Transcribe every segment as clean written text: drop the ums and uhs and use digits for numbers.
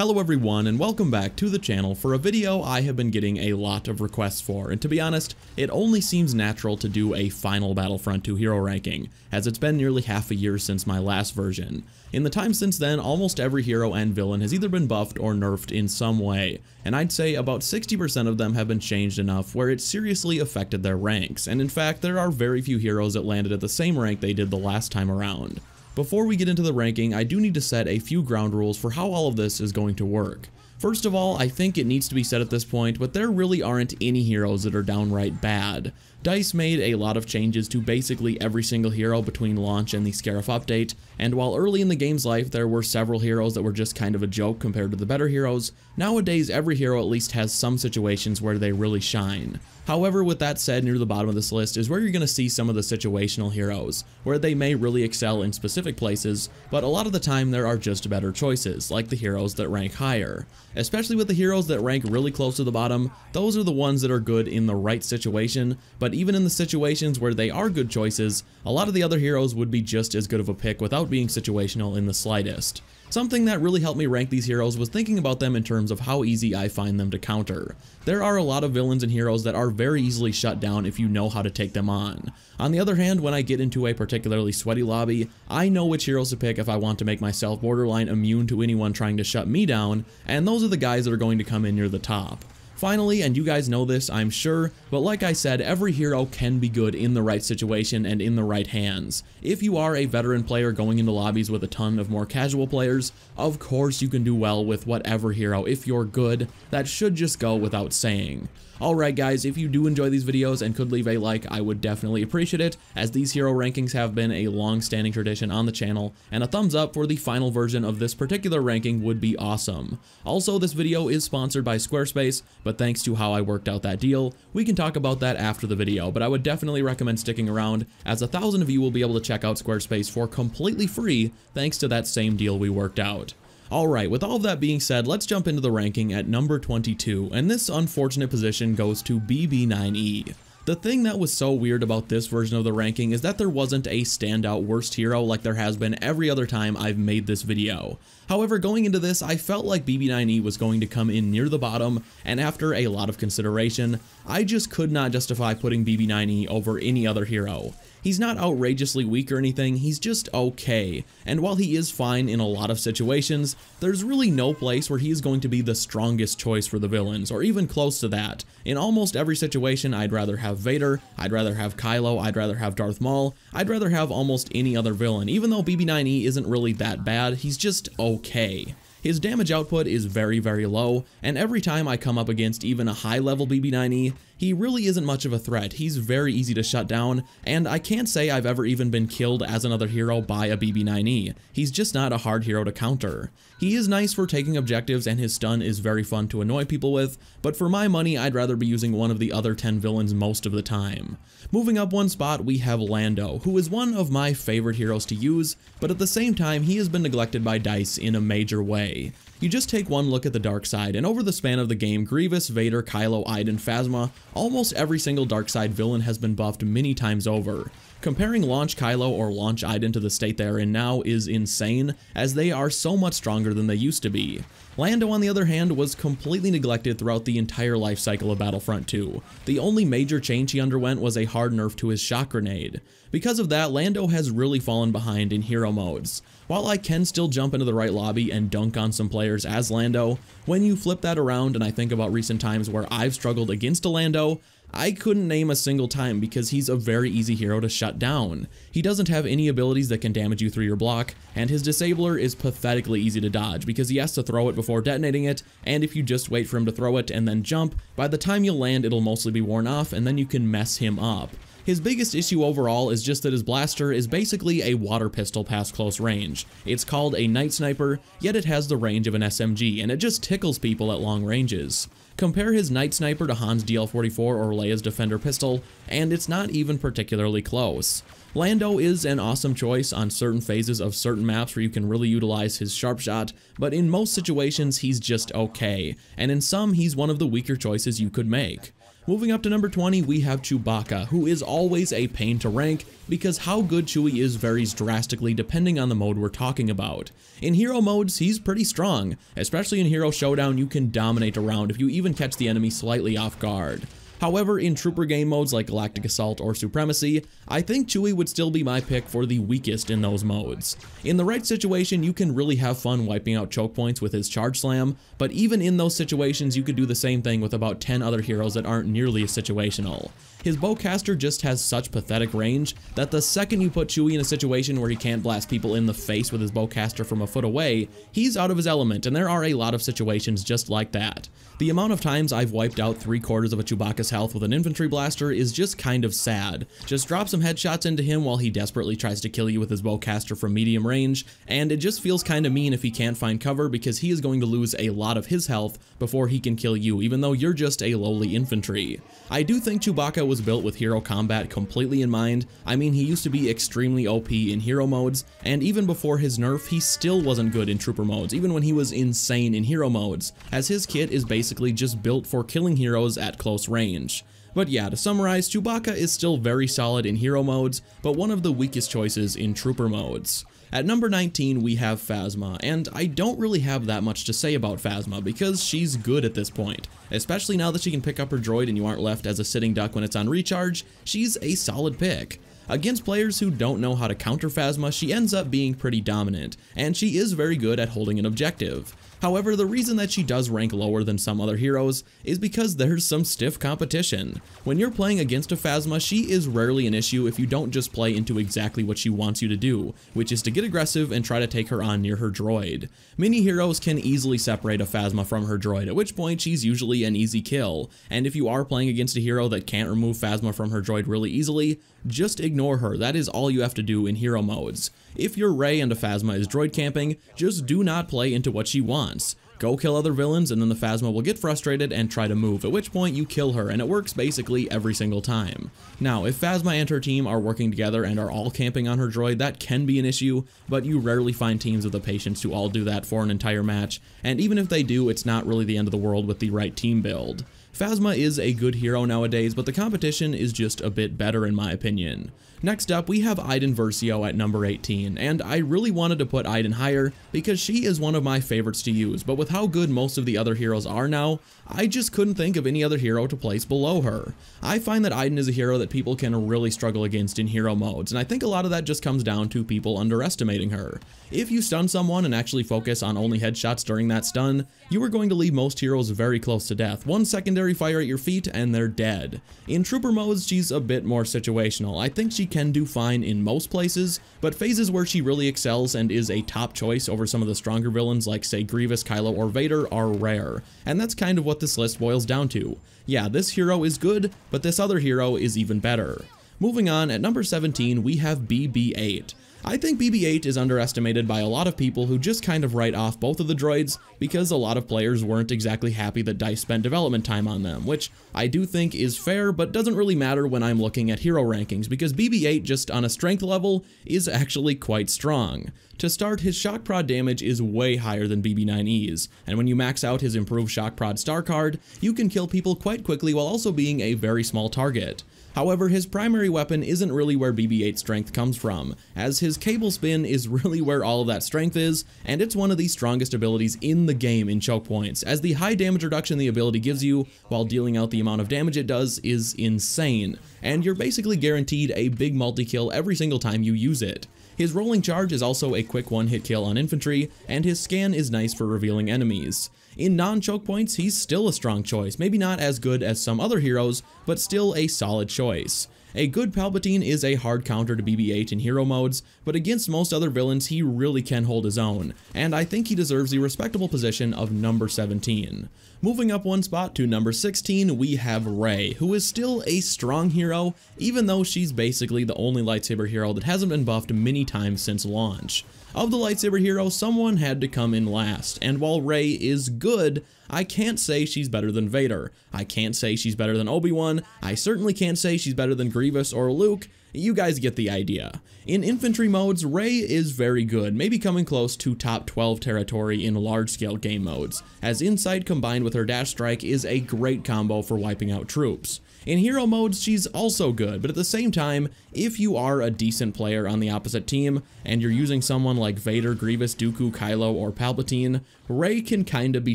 Hello everyone and welcome back to the channel for a video I have been getting a lot of requests for, and to be honest, it only seems natural to do a final Battlefront II hero ranking, as it's been nearly half a year since my last version. In the time since then, almost every hero and villain has either been buffed or nerfed in some way, and I'd say about 60% of them have been changed enough where it seriously affected their ranks, and in fact there are very few heroes that landed at the same rank they did the last time around. Before we get into the ranking, I do need to set a few ground rules for how all of this is going to work. First of all, I think it needs to be said at this point, but there really aren't any heroes that are downright bad. DICE made a lot of changes to basically every single hero between launch and the Scarif update, and while early in the game's life there were several heroes that were just kind of a joke compared to the better heroes, nowadays every hero at least has some situations where they really shine. However, with that said, near the bottom of this list is where you're going to see some of the situational heroes, where they may really excel in specific places, but a lot of the time there are just better choices, like the heroes that rank higher. Especially with the heroes that rank really close to the bottom, those are the ones that are good in the right situation, but even in the situations where they are good choices, a lot of the other heroes would be just as good of a pick without being situational in the slightest. Something that really helped me rank these heroes was thinking about them in terms of how easy I find them to counter. There are a lot of villains and heroes that are very easily shut down if you know how to take them on. On the other hand, when I get into a particularly sweaty lobby, I know which heroes to pick if I want to make myself borderline immune to anyone trying to shut me down, and those are the guys that are going to come in near the top. Finally, and you guys know this, I'm sure, but like I said, every hero can be good in the right situation and in the right hands. If you are a veteran player going into lobbies with a ton of more casual players, of course you can do well with whatever hero if you're good. That should just go without saying. Alright guys, if you do enjoy these videos and could leave a like, I would definitely appreciate it, as these hero rankings have been a long-standing tradition on the channel, and a thumbs up for the final version of this particular ranking would be awesome. Also, this video is sponsored by Squarespace, but thanks to how I worked out that deal, we can talk about that after the video, but I would definitely recommend sticking around, as 1,000 of you will be able to check out Squarespace for completely free thanks to that same deal we worked out. Alright, with all of that being said, let's jump into the ranking at number 22, and this unfortunate position goes to BB9E. The thing that was so weird about this version of the ranking is that there wasn't a standout worst hero like there has been every other time I've made this video. However, going into this, I felt like BB9E was going to come in near the bottom, and after a lot of consideration, I just could not justify putting BB9E over any other hero. He's not outrageously weak or anything, he's just okay, and while he is fine in a lot of situations, there's really no place where he is going to be the strongest choice for the villains, or even close to that. In almost every situation, I'd rather have Vader, I'd rather have Kylo, I'd rather have Darth Maul, I'd rather have almost any other villain. Even though BB9E isn't really that bad, he's just okay. His damage output is very low, and every time I come up against even a high level BB9E, he really isn't much of a threat. He's very easy to shut down, and I can't say I've ever even been killed as another hero by a BB9E. He's just not a hard hero to counter. He is nice for taking objectives, and his stun is very fun to annoy people with, but for my money I'd rather be using one of the other 10 villains most of the time. Moving up one spot, we have Lando, who is one of my favorite heroes to use, but at the same time he has been neglected by DICE in a major way. You just take one look at the dark side, and over the span of the game, Grievous, Vader, Kylo, and Phasma, almost every single dark side villain has been buffed many times over. Comparing launch Kylo or launch Iden to the state they are in now is insane, as they are so much stronger than they used to be. Lando, on the other hand, was completely neglected throughout the entire life cycle of Battlefront II. The only major change he underwent was a hard nerf to his shock grenade. Because of that, Lando has really fallen behind in hero modes. While I can still jump into the right lobby and dunk on some players as Lando, when you flip that around and I think about recent times where I've struggled against a Lando, I couldn't name a single time because he's a very easy hero to shut down. He doesn't have any abilities that can damage you through your block, and his disabler is pathetically easy to dodge because he has to throw it before detonating it, and if you just wait for him to throw it and then jump, by the time you land it'll mostly be worn off and then you can mess him up. His biggest issue overall is just that his blaster is basically a water pistol past close range. It's called a night sniper, yet it has the range of an SMG, and it just tickles people at long ranges. Compare his night sniper to Han's DL-44 or Leia's defender pistol, and it's not even particularly close. Lando is an awesome choice on certain phases of certain maps where you can really utilize his sharp shot, but in most situations he's just okay, and in some he's one of the weaker choices you could make. Moving up to number 20, we have Chewbacca, who is always a pain to rank because how good Chewie is varies drastically depending on the mode we're talking about. In hero modes, he's pretty strong, especially in Hero Showdown. You can dominate a round if you even catch the enemy slightly off guard. However, in trooper game modes like Galactic Assault or Supremacy, I think Chewie would still be my pick for the weakest in those modes. In the right situation, you can really have fun wiping out choke points with his Charge Slam, but even in those situations, you could do the same thing with about 10 other heroes that aren't nearly as situational. His bowcaster just has such pathetic range that the second you put Chewie in a situation where he can't blast people in the face with his bowcaster from a foot away, he's out of his element, and there are a lot of situations just like that. The amount of times I've wiped out 3/4 of a Chewbacca's health with an infantry blaster is just kind of sad. Just drop some headshots into him while he desperately tries to kill you with his bowcaster from medium range, and it just feels kinda mean if he can't find cover because he is going to lose a lot of his health before he can kill you, even though you're just a lowly infantry. I do think Chewbacca was built with hero combat completely in mind. I mean, he used to be extremely OP in hero modes, and even before his nerf, he still wasn't good in trooper modes, even when he was insane in hero modes, as his kit is basically just built for killing heroes at close range. But yeah, to summarize, Chewbacca is still very solid in hero modes, but one of the weakest choices in trooper modes. At number 19, we have Phasma, and I don't really have that much to say about Phasma because she's good at this point. Especially now that she can pick up her droid and you aren't left as a sitting duck when it's on recharge, she's a solid pick. Against players who don't know how to counter Phasma, she ends up being pretty dominant, and she is very good at holding an objective. However, the reason that she does rank lower than some other heroes is because there's some stiff competition. When you're playing against a Phasma, she is rarely an issue if you don't just play into exactly what she wants you to do, which is to get aggressive and try to take her on near her droid. Many heroes can easily separate a Phasma from her droid, at which point she's usually an easy kill, and if you are playing against a hero that can't remove Phasma from her droid really easily, just ignore her. That is all you have to do in hero modes. If your Rey and a Phasma is droid camping, just do not play into what she wants. Go kill other villains and then the Phasma will get frustrated and try to move, at which point you kill her, and it works basically every single time. Now, if Phasma and her team are working together and are all camping on her droid, that can be an issue, but you rarely find teams with the patience to all do that for an entire match, and even if they do, it's not really the end of the world with the right team build. Phasma is a good hero nowadays, but the competition is just a bit better in my opinion. Next up, we have Iden Versio at number 18, and I really wanted to put Iden higher because she is one of my favorites to use, but with how good most of the other heroes are now, I just couldn't think of any other hero to place below her. I find that Iden is a hero that people can really struggle against in hero modes, and I think a lot of that just comes down to people underestimating her. If you stun someone and actually focus on only headshots during that stun, you are going to leave most heroes very close to death. One secondary fire at your feet and they're dead. In trooper modes, she's a bit more situational. I think she can do fine in most places, but phases where she really excels and is a top choice over some of the stronger villains like say Grievous, Kylo, or Vader are rare, and that's kind of what this list boils down to. Yeah, this hero is good, but this other hero is even better. Moving on, at number 17, we have BB-8. I think BB-8 is underestimated by a lot of people who just kind of write off both of the droids because a lot of players weren't exactly happy that DICE spent development time on them, which I do think is fair, but doesn't really matter when I'm looking at hero rankings because BB-8 just on a strength level is actually quite strong. To start, his shock prod damage is way higher than BB-9E's, and when you max out his improved shock prod star card, you can kill people quite quickly while also being a very small target. However, his primary weapon isn't really where BB-8's strength comes from, as his cable spin is really where all of that strength is, and it's one of the strongest abilities in the game in choke points, as the high damage reduction the ability gives you while dealing out the amount of damage it does is insane, and you're basically guaranteed a big multi-kill every single time you use it. His rolling charge is also a quick one-hit kill on infantry, and his scan is nice for revealing enemies. In non-choke points, he's still a strong choice, maybe not as good as some other heroes, but still a solid choice. A good Palpatine is a hard counter to BB-8 in hero modes, but against most other villains he really can hold his own, and I think he deserves the respectable position of number 17. Moving up one spot to number 16, we have Rey, who is still a strong hero, even though she's basically the only lightsaber hero that hasn't been buffed many times since launch. Of the lightsaber heroes, someone had to come in last, and while Rey is good, I can't say she's better than Vader. I can't say she's better than Obi-Wan. I certainly can't say she's better than Grievous or Luke, You guys get the idea. In infantry modes, Rey is very good, maybe coming close to top 12 territory in large-scale game modes, as Insight combined with her Dash Strike is a great combo for wiping out troops. In hero modes, she's also good, but at the same time, if you are a decent player on the opposite team, and you're using someone like Vader, Grievous, Dooku, Kylo, or Palpatine, Rey can kinda be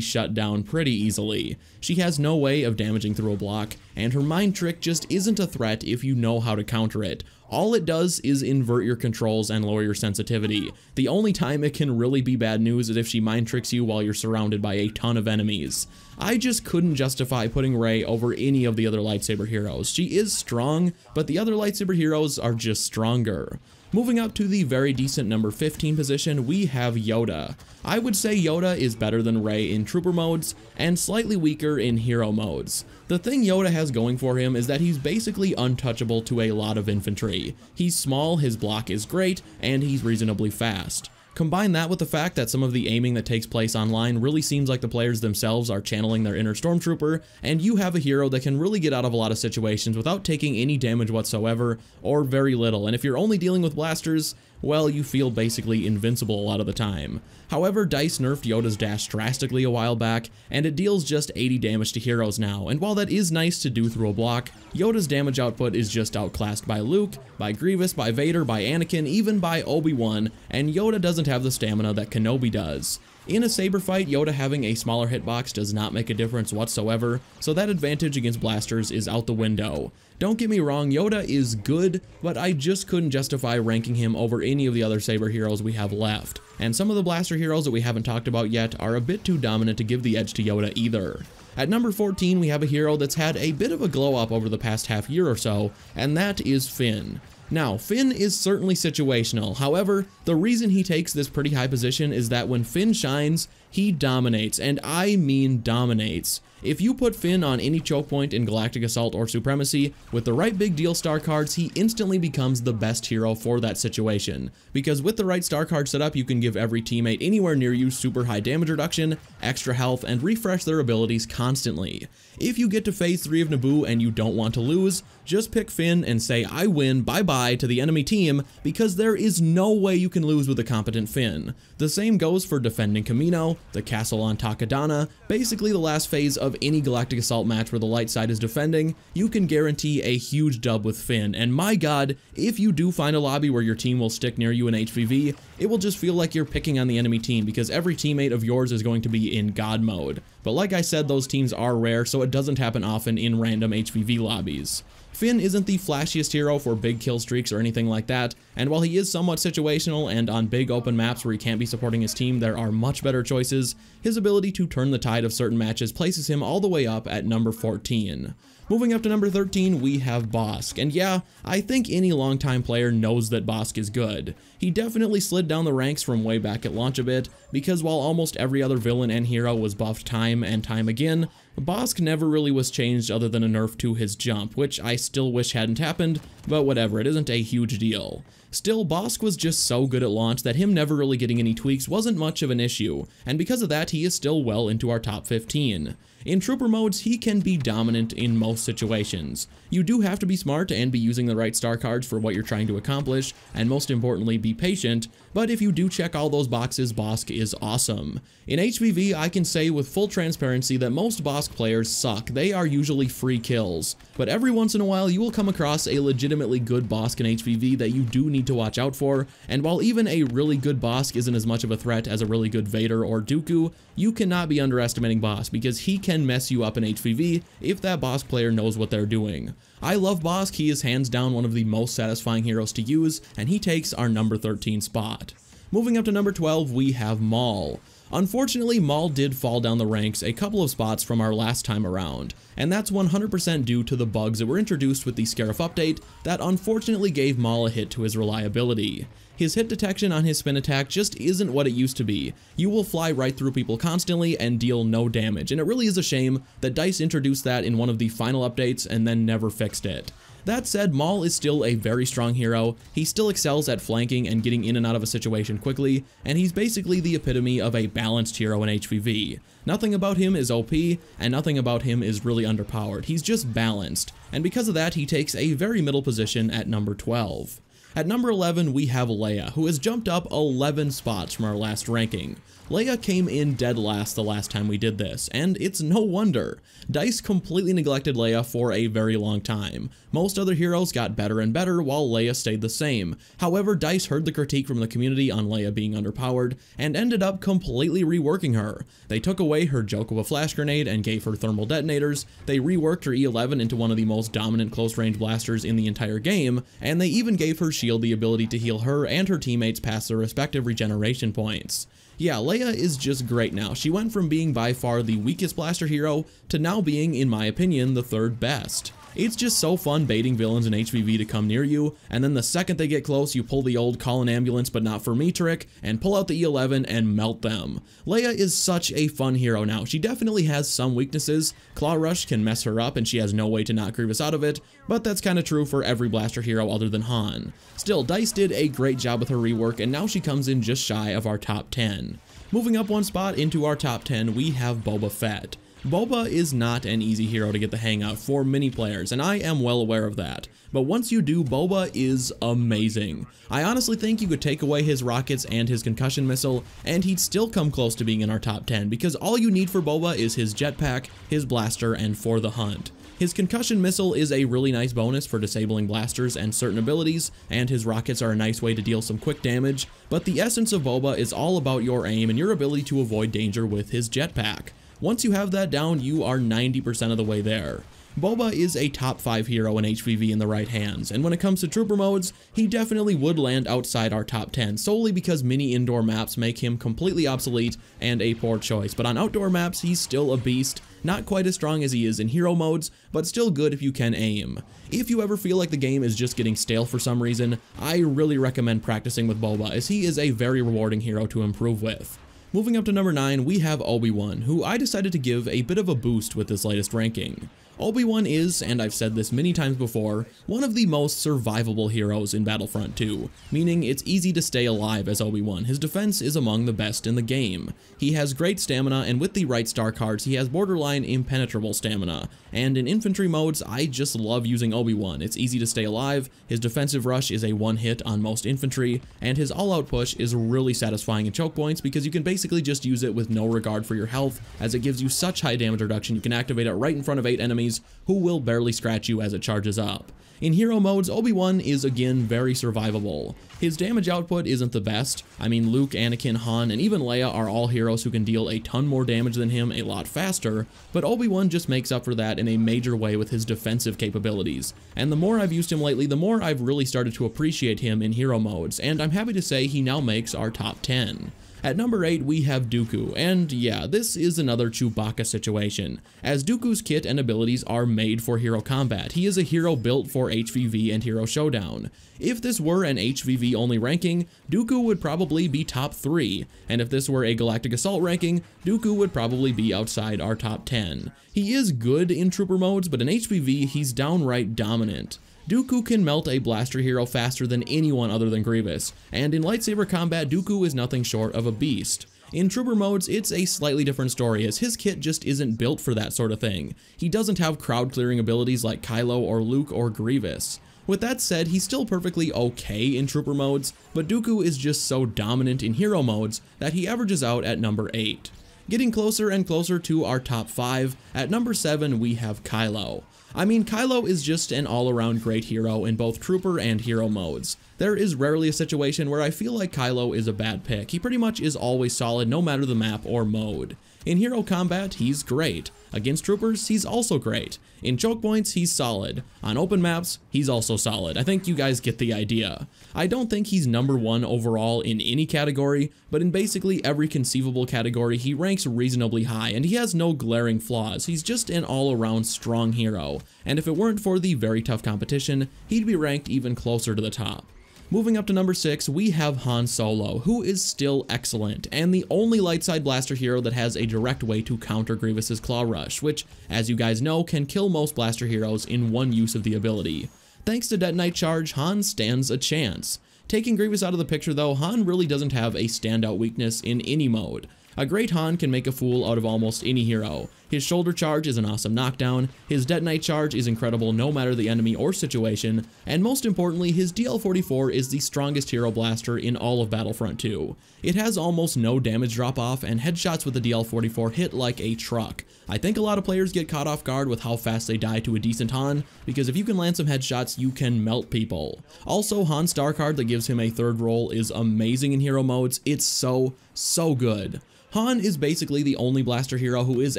shut down pretty easily. She has no way of damaging through a block, and her mind trick just isn't a threat if you know how to counter it. All it does is invert your controls and lower your sensitivity. The only time it can really be bad news is if she mind tricks you while you're surrounded by a ton of enemies. I just couldn't justify putting Rey over any of the other lightsaber heroes. She is strong, but the other lightsaber heroes are just stronger. Moving up to the very decent number 15 position, we have Yoda. I would say Yoda is better than Rey in trooper modes, and slightly weaker in hero modes. The thing Yoda has going for him is that he's basically untouchable to a lot of infantry. He's small, his block is great, and he's reasonably fast. Combine that with the fact that some of the aiming that takes place online really seems like the players themselves are channeling their inner stormtrooper, and you have a hero that can really get out of a lot of situations without taking any damage whatsoever, or very little, and if you're only dealing with blasters, well, you feel basically invincible a lot of the time. However, DICE nerfed Yoda's dash drastically a while back, and it deals just 80 damage to heroes now, and while that is nice to do through a block, Yoda's damage output is just outclassed by Luke, by Grievous, by Vader, by Anakin, even by Obi-Wan, and Yoda doesn't have the stamina that Kenobi does. In a saber fight, Yoda having a smaller hitbox does not make a difference whatsoever, so that advantage against blasters is out the window. Don't get me wrong, Yoda is good, but I just couldn't justify ranking him over any of the other saber heroes we have left. And some of the blaster heroes that we haven't talked about yet are a bit too dominant to give the edge to Yoda either. At number 14, we have a hero that's had a bit of a glow up over the past half year or so, and that is Finn. Now, Finn is certainly situational, however, the reason he takes this pretty high position is that when Finn shines, he dominates, and I mean dominates. If you put Finn on any choke point in Galactic Assault or Supremacy, with the right big deal star cards, he instantly becomes the best hero for that situation. Because with the right star card setup, you can give every teammate anywhere near you super high damage reduction, extra health, and refresh their abilities constantly. If you get to phase 3 of Naboo and you don't want to lose, just pick Finn and say I win, bye-bye to the enemy team, because there is no way you can lose with a competent Finn. The same goes for defending Kamino, the castle on Takodana, basically the last phase of any Galactic Assault match where the light side is defending, you can guarantee a huge dub with Finn, and my god, if you do find a lobby where your team will stick near you in HVV, it will just feel like you're picking on the enemy team because every teammate of yours is going to be in god mode. But like I said, those teams are rare, so it doesn't happen often in random HVV lobbies. Finn isn't the flashiest hero for big kill streaks or anything like that, and while he is somewhat situational and on big open maps where he can't be supporting his team there are much better choices, his ability to turn the tide of certain matches places him all the way up at number 14. Moving up to number 13, we have Bossk, and yeah, I think any longtime player knows that Bossk is good. He definitely slid down the ranks from way back at launch a bit, because while almost every other villain and hero was buffed time and time again, Bossk never really was changed other than a nerf to his jump, which I still wish hadn't happened, but whatever, it isn't a huge deal. Still, Bossk was just so good at launch that him never really getting any tweaks wasn't much of an issue, and because of that, he is still well into our top 15. In trooper modes, he can be dominant in most situations. You do have to be smart and be using the right star cards for what you're trying to accomplish, and most importantly, be patient, but if you do check all those boxes, Bossk is awesome. In HVV, I can say with full transparency that most Bossk players suck. They are usually free kills, but every once in a while you will come across a legitimately good Bossk in HVV that you do need to watch out for, and while even a really good Bossk isn't as much of a threat as a really good Vader or Dooku, you cannot be underestimating Bossk because he can mess you up in HVV if that Bossk player knows what they're doing. I love Bossk, he is hands down one of the most satisfying heroes to use, and he takes our number 13 spot. Moving up to number 12, we have Maul. Unfortunately, Maul did fall down the ranks a couple of spots from our last time around, and that's 100% due to the bugs that were introduced with the Scarif update that unfortunately gave Maul a hit to his reliability. His hit detection on his spin attack just isn't what it used to be. You will fly right through people constantly and deal no damage, and it really is a shame that DICE introduced that in one of the final updates and then never fixed it. That said, Maul is still a very strong hero, he still excels at flanking and getting in and out of a situation quickly, and he's basically the epitome of a balanced hero in HVV. Nothing about him is OP, and nothing about him is really underpowered, he's just balanced, and because of that he takes a very middle position at number 12. At number 11 we have Leia, who has jumped up 11 spots from our last ranking. Leia came in dead last the last time we did this, and it's no wonder. DICE completely neglected Leia for a very long time. Most other heroes got better and better while Leia stayed the same. However, DICE heard the critique from the community on Leia being underpowered and ended up completely reworking her. They took away her joke of a flash grenade and gave her thermal detonators, they reworked her E11 into one of the most dominant close-range blasters in the entire game, and they even gave her shield the ability to heal her and her teammates past their respective regeneration points. Yeah, Leia is just great now. She went from being by far the weakest blaster hero to now being, in my opinion, the third best. It's just so fun baiting villains in HVV to come near you, and then the second they get close, you pull the old call an ambulance but not for me trick, and pull out the E11 and melt them. Leia is such a fun hero now. She definitely has some weaknesses. Claw Rush can mess her up and she has no way to knock Grievous out of it, but that's kinda true for every blaster hero other than Han. Still, DICE did a great job with her rework, and now she comes in just shy of our top 10. Moving up one spot into our top 10, we have Boba Fett. Boba is not an easy hero to get the hang of for many players, and I am well aware of that. But once you do, Boba is amazing. I honestly think you could take away his rockets and his concussion missile, and he'd still come close to being in our top 10, because all you need for Boba is his jetpack, his blaster, and for the hunt. His concussion missile is a really nice bonus for disabling blasters and certain abilities, and his rockets are a nice way to deal some quick damage, but the essence of Boba is all about your aim and your ability to avoid danger with his jetpack. Once you have that down, you are 90% of the way there. Boba is a top 5 hero in HVV in the right hands, and when it comes to trooper modes, he definitely would land outside our top 10 solely because many indoor maps make him completely obsolete and a poor choice, but on outdoor maps he's still a beast, not quite as strong as he is in hero modes, but still good if you can aim. If you ever feel like the game is just getting stale for some reason, I really recommend practicing with Boba, as he is a very rewarding hero to improve with. Moving up to number 9, we have Obi-Wan, who I decided to give a bit of a boost with this latest ranking. Obi-Wan is, and I've said this many times before, one of the most survivable heroes in Battlefront II, meaning it's easy to stay alive as Obi-Wan. His defense is among the best in the game. He has great stamina, and with the right star cards, he has borderline impenetrable stamina. And in infantry modes, I just love using Obi-Wan. It's easy to stay alive, his defensive rush is a one-hit on most infantry, and his all-out push is really satisfying in choke points because you can basically just use it with no regard for your health, as it gives you such high damage reduction you can activate it right in front of 8 enemies who will barely scratch you as it charges up. In hero modes, Obi-Wan is again very survivable. His damage output isn't the best. I mean, Luke, Anakin, Han, and even Leia are all heroes who can deal a ton more damage than him a lot faster, but Obi-Wan just makes up for that in a major way with his defensive capabilities. And the more I've used him lately, the more I've really started to appreciate him in hero modes, and I'm happy to say he now makes our top 10. At number 8, we have Dooku, and yeah, this is another Chewbacca situation, as Dooku's kit and abilities are made for hero combat. He is a hero built for HVV and Hero Showdown. If this were an HVV only ranking, Dooku would probably be top 3, and if this were a Galactic Assault ranking, Dooku would probably be outside our top 10. He is good in trooper modes, but in HVV, he's downright dominant. Dooku can melt a blaster hero faster than anyone other than Grievous, and in lightsaber combat, Dooku is nothing short of a beast. In trooper modes, it's a slightly different story, as his kit just isn't built for that sort of thing. He doesn't have crowd clearing abilities like Kylo or Luke or Grievous. With that said, he's still perfectly okay in trooper modes, but Dooku is just so dominant in hero modes that he averages out at number 8. Getting closer and closer to our top 5, at number 7 we have Kylo. I mean, Kylo is just an all-around great hero in both trooper and hero modes. There is rarely a situation where I feel like Kylo is a bad pick. He pretty much is always solid no matter the map or mode. In hero combat, he's great. Against troopers, he's also great. In choke points, he's solid. On open maps, he's also solid. I think you guys get the idea. I don't think he's number 1 overall in any category, but in basically every conceivable category, he ranks reasonably high, and he has no glaring flaws. He's just an all-around strong hero, and if it weren't for the very tough competition, he'd be ranked even closer to the top. Moving up to number 6, we have Han Solo, who is still excellent, and the only light side blaster hero that has a direct way to counter Grievous's Claw Rush, which, as you guys know, can kill most blaster heroes in one use of the ability. Thanks to Detonite Charge, Han stands a chance. Taking Grievous out of the picture though, Han really doesn't have a standout weakness in any mode. A great Han can make a fool out of almost any hero. His shoulder charge is an awesome knockdown, his detonite charge is incredible no matter the enemy or situation, and most importantly, his DL-44 is the strongest hero blaster in all of Battlefront II. It has almost no damage drop off, and headshots with the DL-44 hit like a truck. I think a lot of players get caught off guard with how fast they die to a decent Han, because if you can land some headshots, you can melt people. Also, Han's star card that gives him a third role is amazing in hero modes. It's so good. Han is basically the only blaster hero who is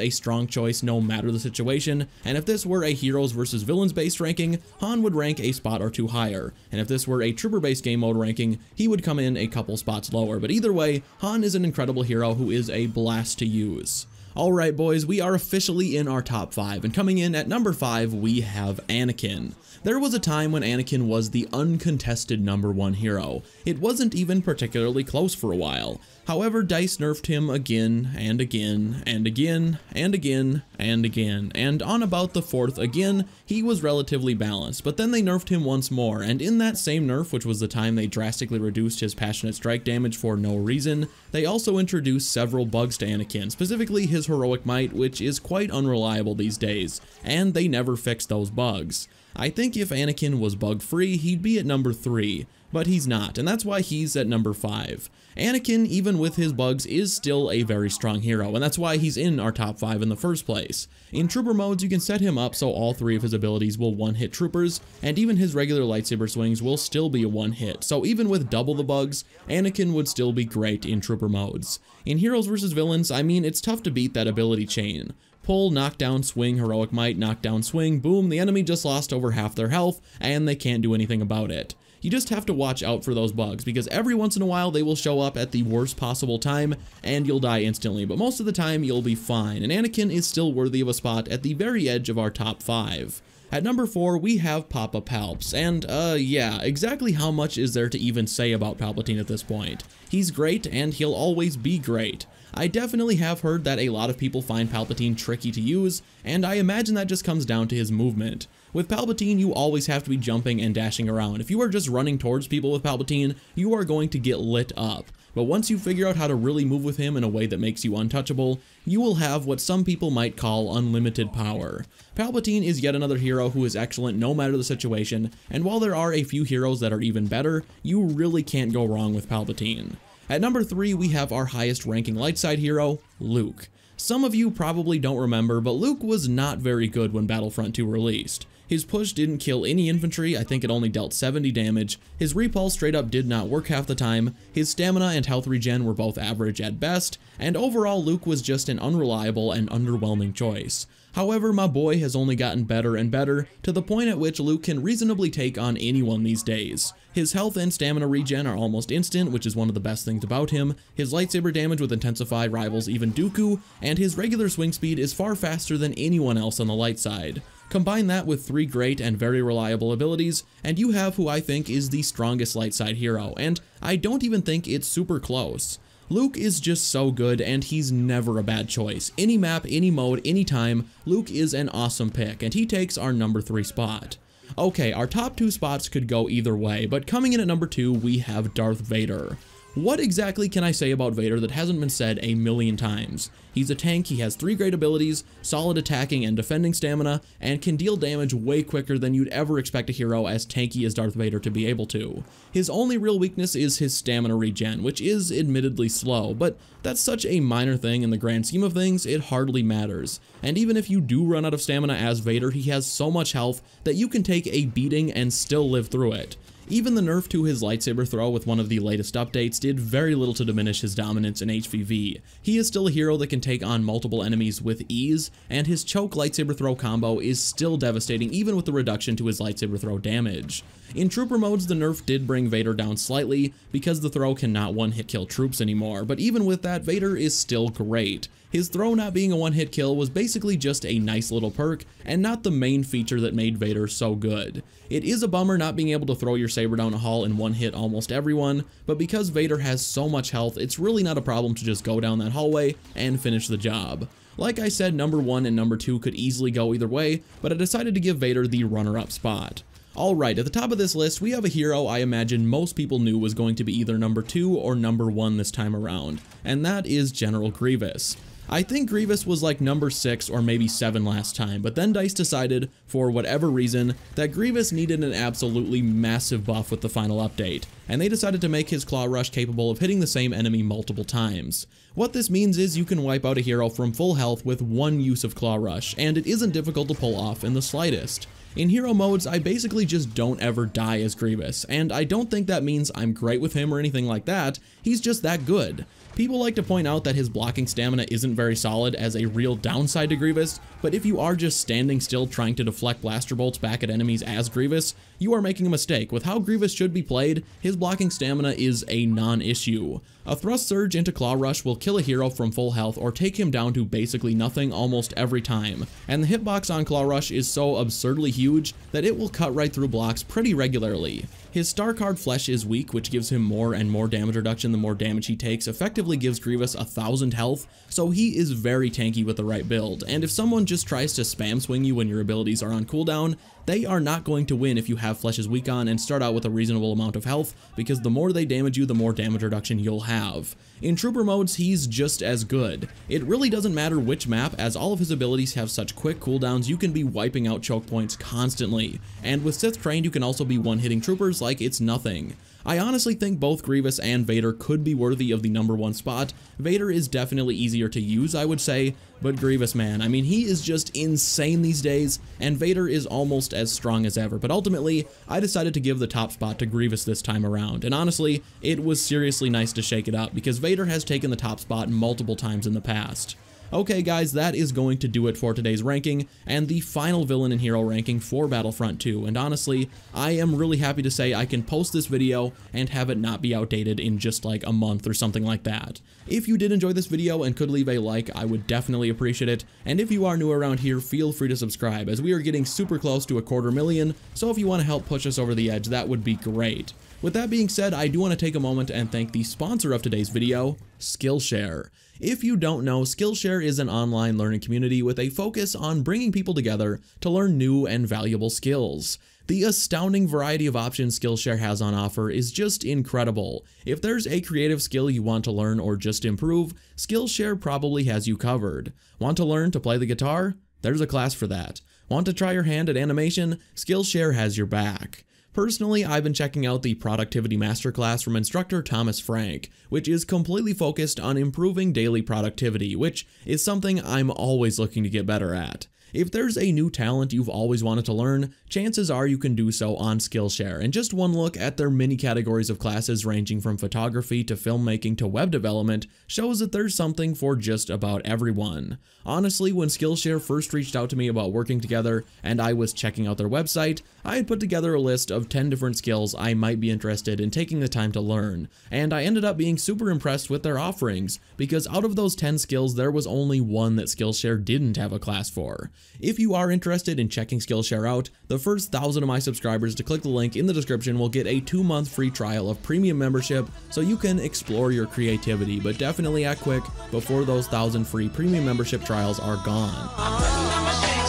a strong choice no matter the situation, and if this were a heroes versus villains based ranking, Han would rank a spot or two higher, and if this were a trooper based game mode ranking, he would come in a couple spots lower, but either way, Han is an incredible hero who is a blast to use. Alright boys, we are officially in our top 5, and coming in at number 5 we have Anakin. There was a time when Anakin was the uncontested number 1 hero. It wasn't even particularly close for a while. However, DICE nerfed him again, and again, and again, and again, and again, and on about the 4th again, he was relatively balanced, but then they nerfed him once more, and in that same nerf, which was the time they drastically reduced his passionate strike damage for no reason, they also introduced several bugs to Anakin, specifically his heroic might, which is quite unreliable these days, and they never fixed those bugs. I think if Anakin was bug-free, he'd be at number 3, but he's not, and that's why he's at number 5. Anakin, even with his bugs, is still a very strong hero, and that's why he's in our top 5 in the first place. In trooper modes, you can set him up so all 3 of his abilities will one-hit troopers, and even his regular lightsaber swings will still be a one-hit, so even with double the bugs, Anakin would still be great in trooper modes. In heroes versus villains, I mean, it's tough to beat that ability chain. Pull, knockdown, swing, heroic might, knockdown, swing, boom, the enemy just lost over half their health, and they can't do anything about it. You just have to watch out for those bugs, because every once in a while they will show up at the worst possible time, and you'll die instantly, but most of the time you'll be fine, and Anakin is still worthy of a spot at the very edge of our top 5. At number 4, we have Papa Palps, and yeah, exactly how much is there to even say about Palpatine at this point? He's great, and he'll always be great. I definitely have heard that a lot of people find Palpatine tricky to use, and I imagine that just comes down to his movement. With Palpatine, you always have to be jumping and dashing around. If you are just running towards people with Palpatine, you are going to get lit up. But once you figure out how to really move with him in a way that makes you untouchable, you will have what some people might call unlimited power. Palpatine is yet another hero who is excellent no matter the situation, and while there are a few heroes that are even better, you really can't go wrong with Palpatine. At number 3, we have our highest ranking light side hero, Luke. Some of you probably don't remember, but Luke was not very good when Battlefront 2 released. His push didn't kill any infantry, I think it only dealt 70 damage, his repulse straight up did not work half the time, his stamina and health regen were both average at best, and overall Luke was just an unreliable and underwhelming choice. However, my boy has only gotten better and better, to the point at which Luke can reasonably take on anyone these days. His health and stamina regen are almost instant, which is one of the best things about him, his lightsaber damage with Intensify rivals even Dooku, and his regular swing speed is far faster than anyone else on the light side. Combine that with 3 great and very reliable abilities, and you have who I think is the strongest light side hero, and I don't even think it's super close. Luke is just so good, and he's never a bad choice. Any map, any mode, any time, Luke is an awesome pick, and he takes our number 3 spot. Okay, our top 2 spots could go either way, but coming in at number 2, we have Darth Vader. What exactly can I say about Vader that hasn't been said a million times? He's a tank, he has 3 great abilities, solid attacking and defending stamina, and can deal damage way quicker than you'd ever expect a hero as tanky as Darth Vader to be able to. His only real weakness is his stamina regen, which is admittedly slow, but that's such a minor thing in the grand scheme of things, it hardly matters. And even if you do run out of stamina as Vader, he has so much health that you can take a beating and still live through it. Even the nerf to his lightsaber throw with one of the latest updates did very little to diminish his dominance in HVV. He is still a hero that can take on multiple enemies with ease, and his choke lightsaber throw combo is still devastating even with the reduction to his lightsaber throw damage. In trooper modes, the nerf did bring Vader down slightly because the throw cannot one-hit kill troops anymore, but even with that, Vader is still great. His throw not being a one-hit kill was basically just a nice little perk, and not the main feature that made Vader so good. It is a bummer not being able to throw your saber down a hall and one-hit almost everyone, but because Vader has so much health, it's really not a problem to just go down that hallway and finish the job. Like I said, number 1 and number 2 could easily go either way, but I decided to give Vader the runner-up spot. Alright, at the top of this list, we have a hero I imagine most people knew was going to be either number 2 or number 1 this time around, and that is General Grievous. I think Grievous was like number 6 or maybe 7 last time, but then DICE decided, for whatever reason, that Grievous needed an absolutely massive buff with the final update, and they decided to make his Claw Rush capable of hitting the same enemy multiple times. What this means is you can wipe out a hero from full health with one use of Claw Rush, and it isn't difficult to pull off in the slightest. In hero modes, I basically just don't ever die as Grievous, and I don't think that means I'm great with him or anything like that, he's just that good. People like to point out that his blocking stamina isn't very solid as a real downside to Grievous, but if you are just standing still trying to deflect blaster bolts back at enemies as Grievous, you are making a mistake. With how Grievous should be played, his blocking stamina is a non-issue. A thrust surge into Claw Rush will kill a hero from full health or take him down to basically nothing almost every time, and the hitbox on Claw Rush is so absurdly huge that it will cut right through blocks pretty regularly. His star card Flesh is weak, which gives him more and more damage reduction the more damage he takes, effectively gives Grievous 1000 health, so he is very tanky with the right build, and if someone just tries to spam swing you when your abilities are on cooldown, they are not going to win if you have Flesh's weak on and start out with a reasonable amount of health, because the more they damage you, the more damage reduction you'll have. In Trooper modes, he's just as good. It really doesn't matter which map, as all of his abilities have such quick cooldowns you can be wiping out choke points constantly, and with Sith Trained you can also be one-hitting troopers like it's nothing. I honestly think both Grievous and Vader could be worthy of the number 1 spot. Vader is definitely easier to use, I would say, but Grievous, man, I mean, he is just insane these days, and Vader is almost as strong as ever, but ultimately, I decided to give the top spot to Grievous this time around, and honestly, it was seriously nice to shake it up, because Vader has taken the top spot multiple times in the past. Okay guys, that is going to do it for today's ranking, and the final villain and hero ranking for Battlefront 2, and honestly, I am really happy to say I can post this video and have it not be outdated in just like a month or something like that. If you did enjoy this video and could leave a like, I would definitely appreciate it, and if you are new around here, feel free to subscribe, as we are getting super close to 250,000, so if you want to help push us over the edge, that would be great. With that being said, I do want to take a moment and thank the sponsor of today's video, Skillshare. If you don't know, Skillshare is an online learning community with a focus on bringing people together to learn new and valuable skills. The astounding variety of options Skillshare has on offer is just incredible. If there's a creative skill you want to learn or just improve, Skillshare probably has you covered. Want to learn to play the guitar? There's a class for that. Want to try your hand at animation? Skillshare has your back. Personally, I've been checking out the Productivity Masterclass from instructor Thomas Frank, which is completely focused on improving daily productivity, which is something I'm always looking to get better at. If there's a new talent you've always wanted to learn, chances are you can do so on Skillshare, and just one look at their many categories of classes ranging from photography to filmmaking to web development shows that there's something for just about everyone. Honestly, when Skillshare first reached out to me about working together and I was checking out their website, I had put together a list of 10 different skills I might be interested in taking the time to learn, and I ended up being super impressed with their offerings, because out of those 10 skills there was only one that Skillshare didn't have a class for. If you are interested in checking Skillshare out, the first 1,000 of my subscribers to click the link in the description will get a 2-month free trial of premium membership so you can explore your creativity, but definitely act quick before those 1,000 free premium membership trials are gone.